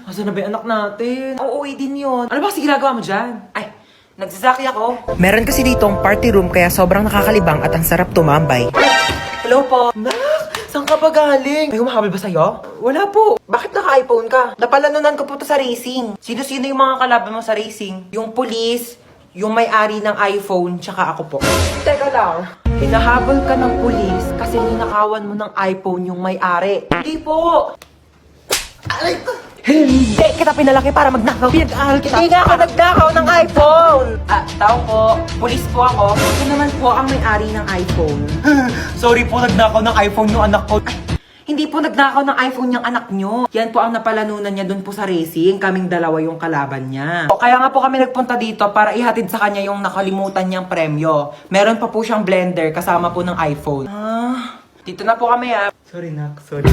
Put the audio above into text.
Asan na ba yung anak natin? Uuwi din yun. Ano ba kasi ginagawa mo dyan? Ay, nagsasaki ako. Meron kasi ditong party room kaya sobrang nakakalibang at ang sarap tumambay. Hello po. Nak, saan ka ba galing? May humahabol ba sa'yo? Wala po. Bakit naka-iPhone ka? Napalanunan ko po to sa racing. Sino-sino yung mga kalaban mo sa racing? Yung police, yung may-ari ng iPhone, tsaka ako po. Teka lang. Hinahabol ka ng police kasi ninakawan mo ng iPhone yung may-ari. Hindi po. Aray ko. Hindi kita pinalaki para magnakaw. Pinag-aaral kita. Hindi nga ako nagnakaw ng iPhone. Tao po. Police po ako. Ito naman po ang may-ari ng iPhone. Sorry po, nagnakaw ng iPhone yung anak ko. Ay, hindi po nagnakaw ng iPhone yung anak nyo. Yan po ang napalanunan niya dun po sa racing. Kaming dalawa yung kalaban niya. Kaya nga po kami nagpunta dito para ihatid sa kanya yung nakalimutan niyang premyo. Meron pa po siyang blender kasama po ng iPhone. Dito na po kami Sorry nak, sorry.